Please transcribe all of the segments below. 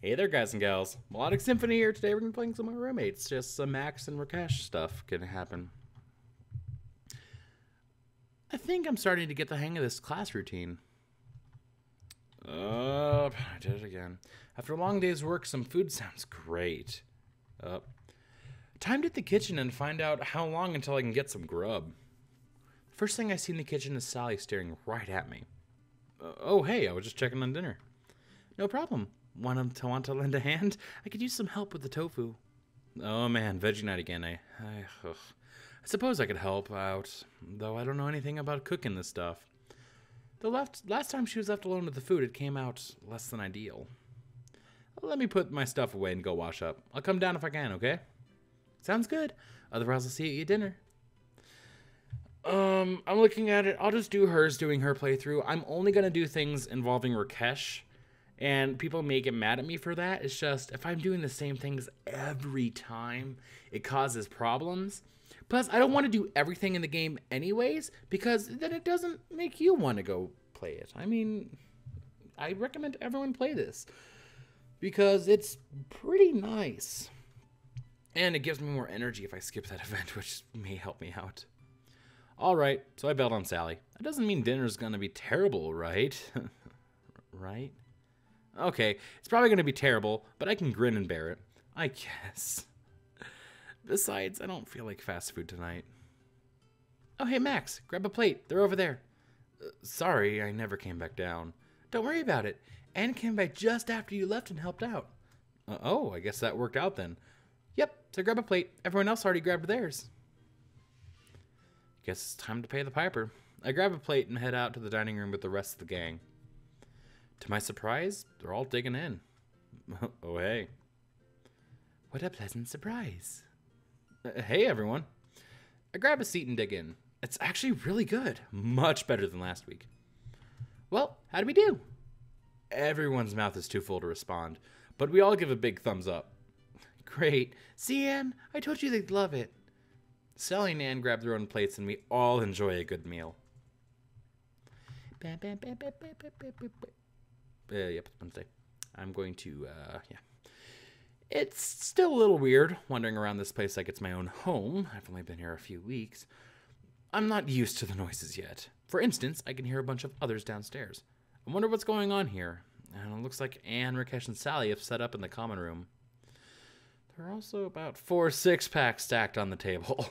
Hey there, guys and gals. Melodic Symphony here. Today we're going to be playing some of my roommates. Just some Max and Rakesh stuff can happen. I think I'm starting to get the hang of this class routine. I did it again. After a long day's work, some food sounds great. Time to hit the kitchen and find out how long until I can get some grub. First thing I see in the kitchen is Sally staring right at me. Oh, hey, I was just checking on dinner. No problem. Want to lend a hand? I could use some help with the tofu. Oh man, veggie night again. I suppose I could help out, though I don't know anything about cooking this stuff. The last time she was left alone with the food, it came out less than ideal. Let me put my stuff away and go wash up. I'll come down if I can, okay? Sounds good. Otherwise, I'll see you at your dinner. I'm looking at it. I'll just do hers doing her playthrough. I'm only going to do things involving Rakesh. And people may get mad at me for that. It's just, if I'm doing the same things every time, it causes problems. Plus, I don't want to do everything in the game anyways, because then it doesn't make you want to go play it. I mean, I recommend everyone play this, because it's pretty nice. And it gives me more energy if I skip that event, which may help me out. Alright, so I bailed on Sally. That doesn't mean dinner's gonna be terrible, right? Right? Okay, it's probably going to be terrible, but I can grin and bear it. I guess. Besides, I don't feel like fast food tonight. Oh, hey, Max, grab a plate. They're over there. Sorry, I never came back down. Don't worry about it. Anne came back just after you left and helped out. Oh, I guess that worked out then. Yep, so grab a plate. Everyone else already grabbed theirs. Guess it's time to pay the piper. I grab a plate and head out to the dining room with the rest of the gang. To my surprise, they're all digging in. Oh, hey. What a pleasant surprise. Hey, everyone. I grab a seat and dig in. It's actually really good. Much better than last week. Well, how do we do? Everyone's mouth is too full to respond, but we all give a big thumbs up. Great. See, Anne? I told you they'd love it. Sally and Anne grab their own plates, and we all enjoy a good meal. Yep, it's Wednesday. I'm going to, yeah. It's still a little weird wandering around this place like it's my own home. I've only been here a few weeks. I'm not used to the noises yet. For instance, I can hear a bunch of others downstairs. I wonder what's going on here. And it looks like Anne, Rakesh, and Sally have set up in the common room. There are also about 4 6-packs stacked on the table.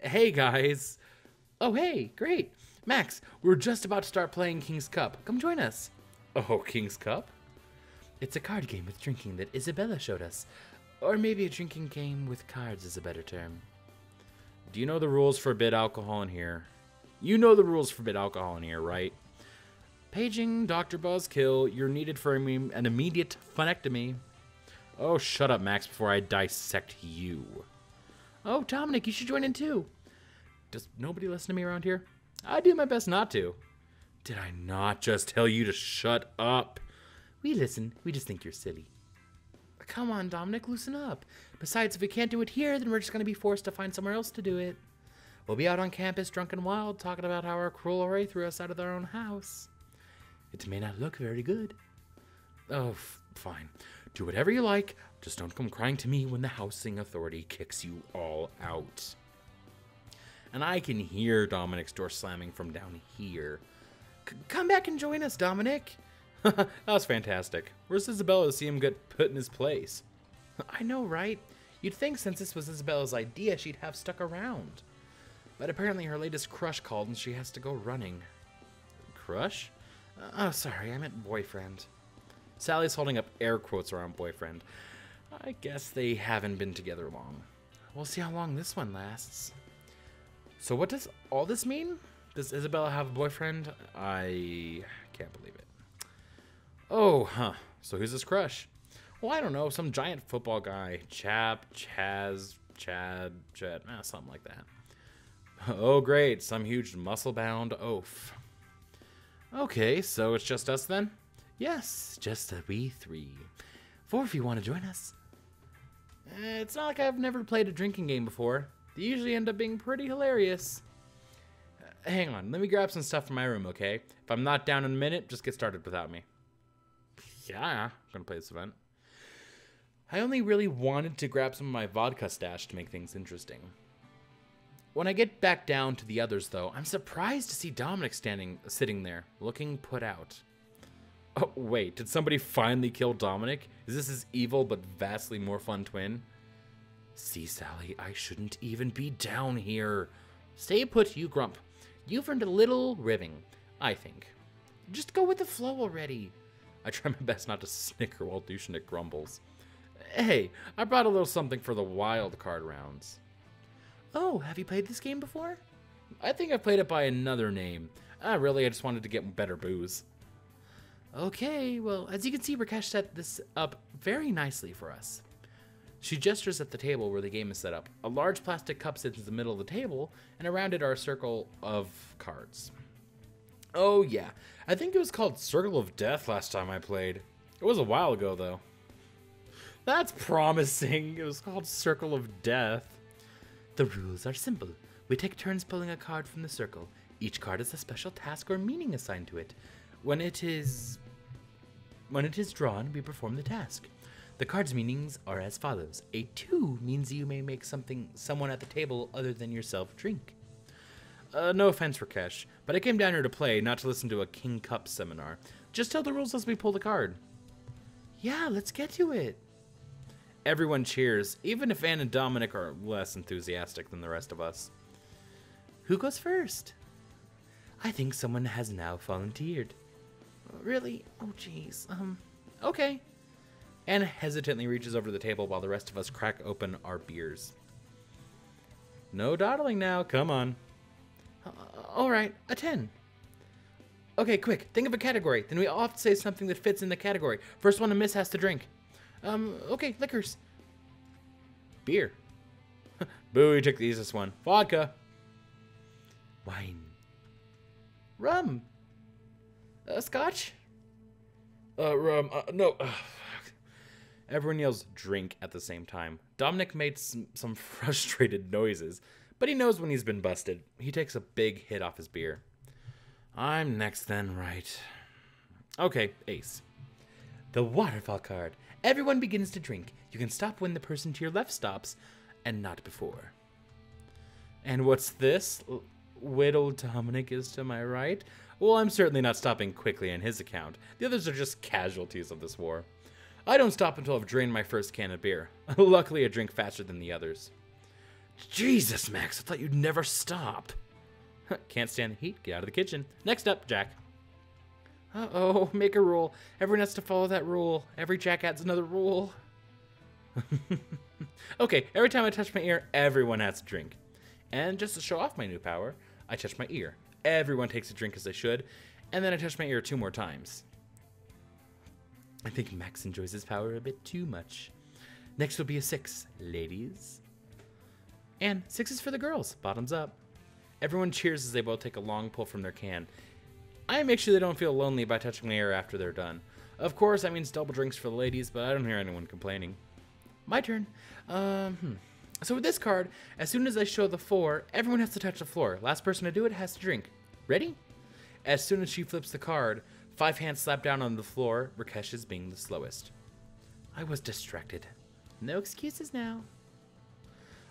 Hey, guys. Oh, hey, great. Max, we're just about to start playing King's Cup. Come join us. Oh, King's Cup? It's a card game with drinking that Isabella showed us. Or maybe a drinking game with cards is a better term. Do you know the rules forbid alcohol in here? You know the rules forbid alcohol in here, right? Paging, Dr. Buzzkill, you're needed for an immediate phonectomy. Oh, shut up, Max, before I dissect you. Oh, Dominic, you should join in too. Does nobody listen to me around here? I do my best not to. Did I not just tell you to shut up? We listen. We just think you're silly. Come on, Dominic, loosen up. Besides, if we can't do it here, then we're just going to be forced to find somewhere else to do it. We'll be out on campus drunk and wild, talking about how our cruel array threw us out of our own house. It may not look very good. Oh, fine. Do whatever you like. Just don't come crying to me when the housing authority kicks you all out. And I can hear Dominic's door slamming from down here. Come back and join us, Dominic. That was fantastic. Where's Isabella to see him get put in his place? I know, right? You'd think since this was Isabella's idea, she'd have stuck around. But apparently her latest crush called and she has to go running. Crush? Oh, sorry, I meant boyfriend. Sally's holding up air quotes around boyfriend. I guess they haven't been together long. We'll see how long this one lasts. So what does all this mean? Does Isabella have a boyfriend? I can't believe it. Oh, huh. So who's this crush? Well, I don't know. Some giant football guy. Chad, something like that. Oh, great. Some huge muscle-bound oaf. Okay, so it's just us then? Yes, just we 3. 4 if you want to join us. It's not like I've never played a drinking game before. They usually end up being pretty hilarious. Hang on, let me grab some stuff from my room, okay? If I'm not down in a minute, just get started without me. Yeah, I'm gonna play this event. I only really wanted to grab some of my vodka stash to make things interesting. When I get back down to the others, though, I'm surprised to see Dominic sitting there, looking put out. Oh, wait, did somebody finally kill Dominic? Is this his evil but vastly more fun twin? See, Sally, I shouldn't even be down here. Stay put, you grump. You've earned a little ribbing, I think. Just go with the flow already. I try my best not to snicker while Dushnik grumbles. Hey, I brought a little something for the wild card rounds. Oh, have you played this game before? I think I've played it by another name. Really, I just wanted to get better booze. Okay, well, as you can see, Rakesh set this up very nicely for us. She gestures at the table where the game is set up. A large plastic cup sits in the middle of the table, and around it are a circle of cards. Oh yeah, I think it was called Circle of Death last time I played. It was a while ago, though. That's promising. It was called Circle of Death. The rules are simple. We take turns pulling a card from the circle. Each card has a special task or meaning assigned to it. When it is drawn, we perform the task. The card's meanings are as follows. A 2 means you may make someone at the table other than yourself drink. No offense, Rakesh, but I came down here to play, not to listen to a King Cup seminar. Just tell the rules as we pull the card. Yeah, let's get to it. Everyone cheers, even if Anne and Dominic are less enthusiastic than the rest of us. Who goes first? I think someone has now volunteered. Really? Oh, jeez. Okay. Anne hesitantly reaches over the table while the rest of us crack open our beers. No dawdling now, come on. Alright, a 10. Okay, quick, think of a category. Then we all have to say something that fits in the category. First one to miss has to drink. Okay, liquors. Beer. Boo, you took the easiest one. Vodka. Wine. Rum. Scotch. Rum. No. Everyone yells drink at the same time. Dominic made some frustrated noises, but he knows when he's been busted. He takes a big hit off his beer. I'm next then, right? Okay, Ace. The waterfall card. Everyone begins to drink. You can stop when the person to your left stops, and not before. And what's this? Whittle Dominic is to my right? Well, I'm certainly not stopping quickly on his account. The others are just casualties of this war. I don't stop until I've drained my first can of beer. Luckily, I drink faster than the others. Jesus, Max, I thought you'd never stop. Can't stand the heat. Get out of the kitchen. Next up, Jack. Uh-oh, make a rule. Everyone has to follow that rule. Every Jack adds another rule. Okay, every time I touch my ear, everyone has to drink. And just to show off my new power, I touch my ear. Everyone takes a drink as they should, and then I touch my ear 2 more times. I think Max enjoys his power a bit too much. Next will be a 6, ladies. And 6 is for the girls, bottoms up. Everyone cheers as they both take a long pull from their can. I make sure they don't feel lonely by touching my ear after they're done. Of course, that means double drinks for the ladies, but I don't hear anyone complaining. My turn. So with this card, as soon as I show the 4, everyone has to touch the floor. Last person to do it has to drink. Ready? As soon as she flips the card, 5 hands slap down on the floor, Rakesh is being the slowest. I was distracted. No excuses now.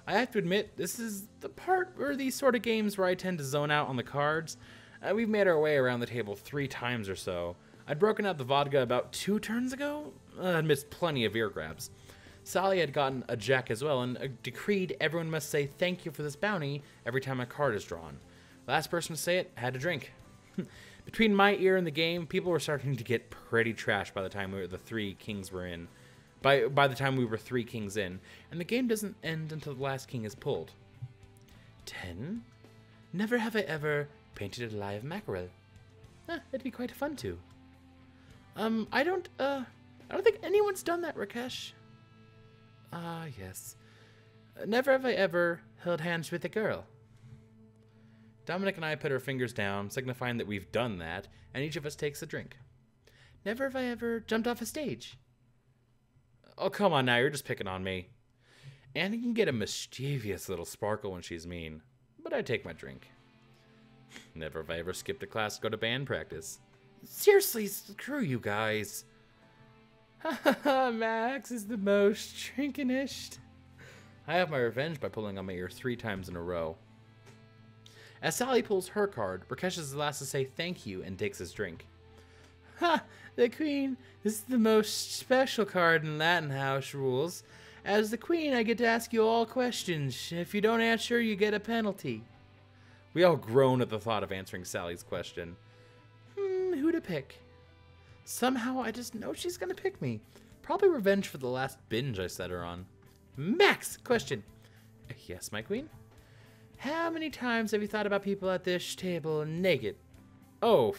I have to admit, this is the part where these sort of games where I tend to zone out on the cards. We've made our way around the table 3 times or so. I'd broken out the vodka about 2 turns ago. I'd missed plenty of ear grabs. Sally had gotten a jack as well and decreed everyone must say thank you for this bounty every time a card is drawn. Last person to say it had to drink. Between my ear and the game, people were starting to get pretty trashed by the time the 3 kings were in. By the time we were 3 kings in, and the game doesn't end until the last king is pulled. 10? Never have I ever painted a live mackerel. It'd be quite fun to. I don't think anyone's done that, Rakesh. Yes. Never have I ever held hands with a girl. Dominic and I put our fingers down, signifying that we've done that, and each of us takes a drink. Never have I ever jumped off a stage. Oh, come on now, you're just picking on me. Annie can get a mischievous little sparkle when she's mean, but I take my drink. Never have I ever skipped a class to go to band practice. Seriously, screw you guys. Max is the most drinkinest. I have my revenge by pulling on my ear 3 times in a row. As Sally pulls her card, Rakesh is the last to say thank you and takes his drink. Ha! The Queen! This is the most special card in Latin House rules. As the Queen, I get to ask you all questions. If you don't answer, you get a penalty. We all groan at the thought of answering Sally's question. Who to pick? Somehow, I just know she's gonna pick me. Probably revenge for the last binge I set her on. Max! Question. Yes, my queen? How many times have you thought about people at this table naked? Oh,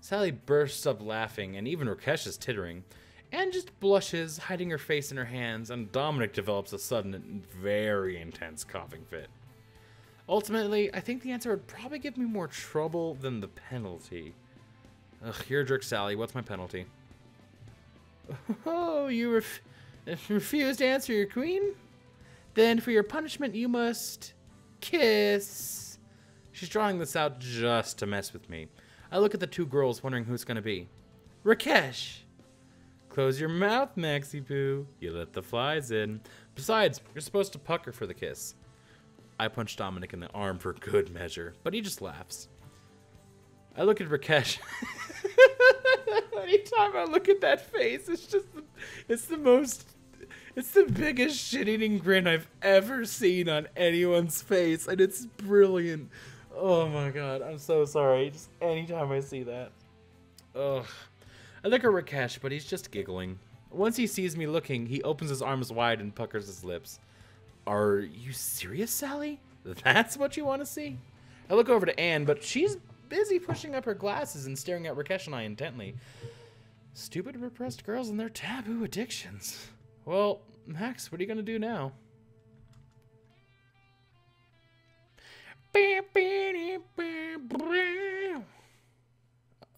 Sally bursts up laughing, and even Rakesh is tittering. Anne just blushes, hiding her face in her hands, and Dominic develops a sudden and very intense coughing fit. Ultimately, I think the answer would probably give me more trouble than the penalty. Ugh, you're a jerk, Sally. What's my penalty? Oh, you refuse to answer your queen? Then for your punishment, you must kiss. She's drawing this out just to mess with me. I look at the 2 girls, wondering who it's going to be. Rakesh! Close your mouth, Maxie Poo. You let the flies in. Besides, you're supposed to pucker for the kiss. I punch Dominic in the arm for good measure, but he just laughs. I look at Rakesh. Anytime I look at that face, it's the biggest shit-eating grin I've ever seen on anyone's face, and it's brilliant. Oh my god, I'm so sorry. Just anytime I see that. Ugh. I look at Rakesh, but he's just giggling. Once he sees me looking, he opens his arms wide and puckers his lips. Are you serious, Sally? That's what you want to see? I look over to Anne, but she's busy pushing up her glasses and staring at Rakesh and I intently. Stupid repressed girls and their taboo addictions. Well, Max, what are you going to do now?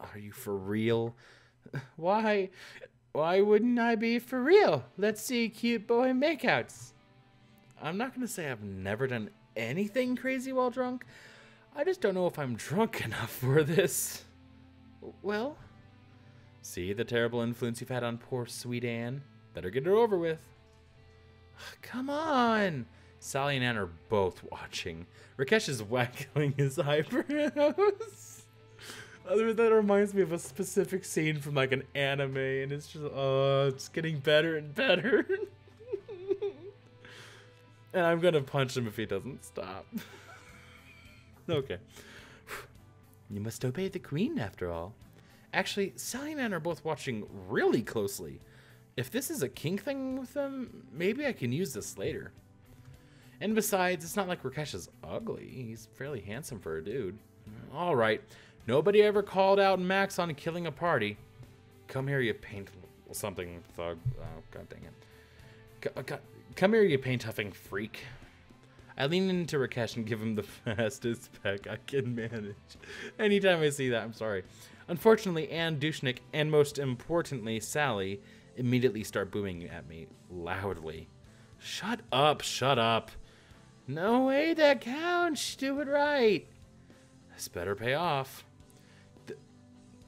Are you for real? Why wouldn't I be for real? Let's see cute boy makeouts. I'm not going to say I've never done anything crazy while drunk. I just don't know if I'm drunk enough for this. Well, see the terrible influence you've had on poor sweet Anne? Better get it over with. Come on. Sally and Anne are both watching. Rakesh is waggling his eyebrows. That reminds me of a specific scene from like an anime, and it's just, it's getting better and better. And I'm gonna punch him if he doesn't stop. Okay. You must obey the queen, after all. Actually, Sally and Anne are both watching really closely. If this is a kink thing with them, maybe I can use this later. And besides, it's not like Rakesh is ugly. He's fairly handsome for a dude. Alright, nobody ever called out Max on killing a party. Come here, you paint something thug. Oh, god dang it. Come here, you paint-huffing freak. I lean into Rakesh and give him the fastest peck I can manage. Anytime I see that, I'm sorry. Unfortunately, Anne, Dushnik, and most importantly, Sally, immediately start booing at me loudly. Shut up, shut up. No way that counts. Do it right. This better pay off.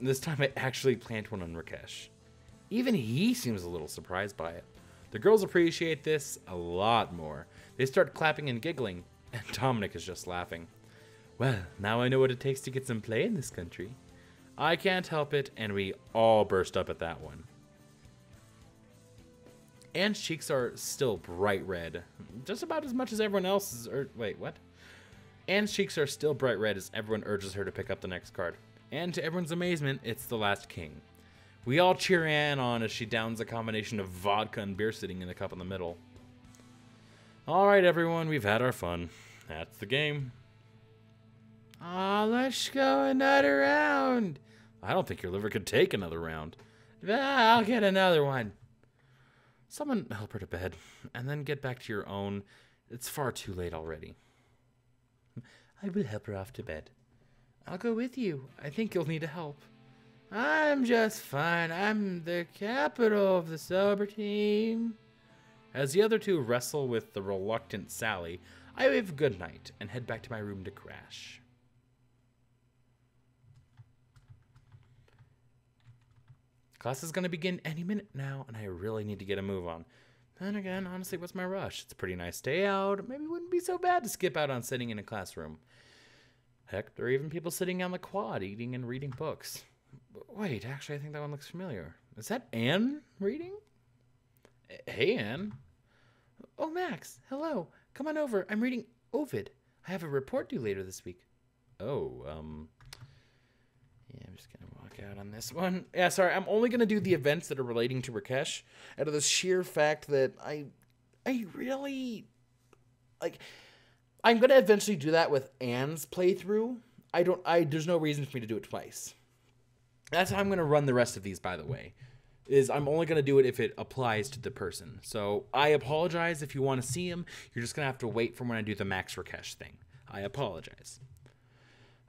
This time I actually plant one on Rakesh. Even he seems a little surprised by it. The girls appreciate this a lot more. They start clapping and giggling, and Dominic is just laughing. Well, now I know what it takes to get some play in this country. I can't help it, and we all burst up at that one. Anne's cheeks are still bright red, just about as much as everyone else's. Wait, what? Anne's cheeks are still bright red as everyone urges her to pick up the next card. And to everyone's amazement, it's the last king. We all cheer Anne on as she downs a combination of vodka and beer sitting in the cup in the middle. Alright everyone, we've had our fun. That's the game. Aw, let's go another round. I don't think your liver could take another round. I'll get another one. Someone help her to bed, and then get back to your own. It's far too late already. I will help her off to bed. I'll go with you. I think you'll need help. I'm just fine. I'm the capital of the sober team. As the other two wrestle with the reluctant Sally, I wave good night and head back to my room to crash. Class is going to begin any minute now, and I really need to get a move on. Then again, honestly, what's my rush? It's a pretty nice day out. Maybe it wouldn't be so bad to skip out on sitting in a classroom. Heck, there are even people sitting on the quad, eating and reading books. Wait, actually, I think that one looks familiar. Is that Anne reading? Hey, Anne. Oh, Max, hello. Come on over. I'm reading Ovid. I have a report due later this week. Oh, yeah, I'm just going to walk out on this one. Yeah, sorry, I'm only going to do the events that are relating to Rakesh out of the sheer fact that I really, like, I'm going to eventually do that with Anne's playthrough. There's no reason for me to do it twice. That's how I'm going to run the rest of these, by the way, is I'm only going to do it if it applies to the person. So I apologize if you want to see him. You're just going to have to wait for when I do the Max Rakesh thing. I apologize.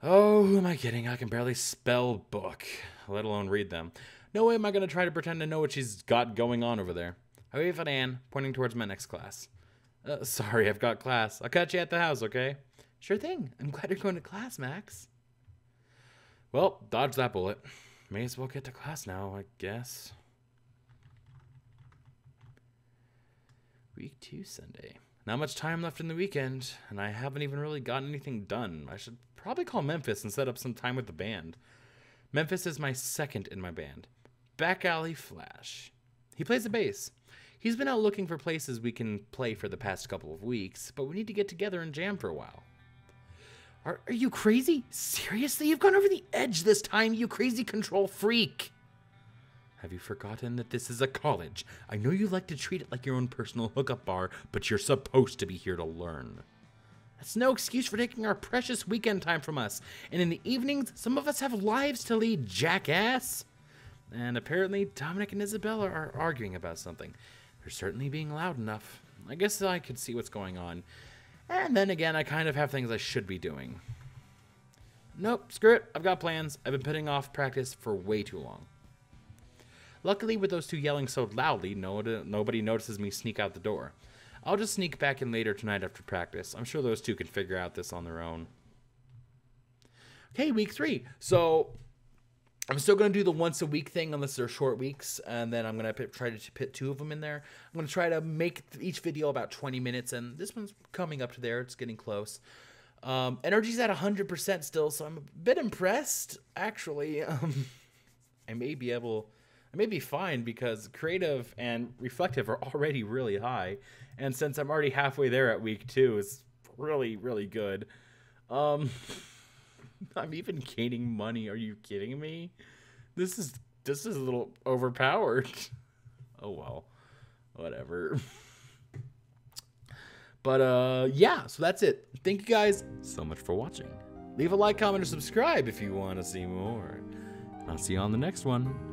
Oh, who am I kidding? I can barely spell book, let alone read them. No way am I going to try to pretend to know what she's got going on over there. I wave at Anne, pointing towards my next class. Sorry, I've got class. I'll catch you at the house, okay? Sure thing. I'm glad you're going to class, Max. Well, dodge that bullet. May as well get to class now, I guess. Week 2 Sunday. Not much time left in the weekend, and I haven't even really gotten anything done. I should probably call Memphis and set up some time with the band. Memphis is my second in my band. Back Alley Flash. He plays the bass. He's been out looking for places we can play for the past couple of weeks, but we need to get together and jam for a while. Are you crazy? Seriously? You've gone over the edge this time, you crazy control freak. Have you forgotten that this is a college? I know you like to treat it like your own personal hookup bar, but you're supposed to be here to learn. That's no excuse for taking our precious weekend time from us. And in the evenings, some of us have lives to lead, jackass. And apparently, Dominic and Isabella are arguing about something. They're certainly being loud enough. I guess I could see what's going on. And then again, I kind of have things I should be doing. Nope, screw it. I've got plans. I've been putting off practice for way too long. Luckily, with those two yelling so loudly, nobody notices me sneak out the door. I'll just sneak back in later tonight after practice. I'm sure those two can figure out this on their own. Okay, week 3. So I'm still going to do the once a week thing unless they're short weeks. And then I'm going to try to put 2 of them in there. I'm going to try to make each video about 20 minutes. And this one's coming up to there. It's getting close. Energy's at 100% still, so I'm a bit impressed. Actually, I may be fine because creative and reflective are already really high. And since I'm already halfway there at week 2, it's really, really good. I'm even gaining money. Are you kidding me? This is a little overpowered. Oh well, whatever. But yeah, so that's it. Thank you guys so much for watching. Leave a like, comment, or subscribe if you want to see more. I'll see you on the next one.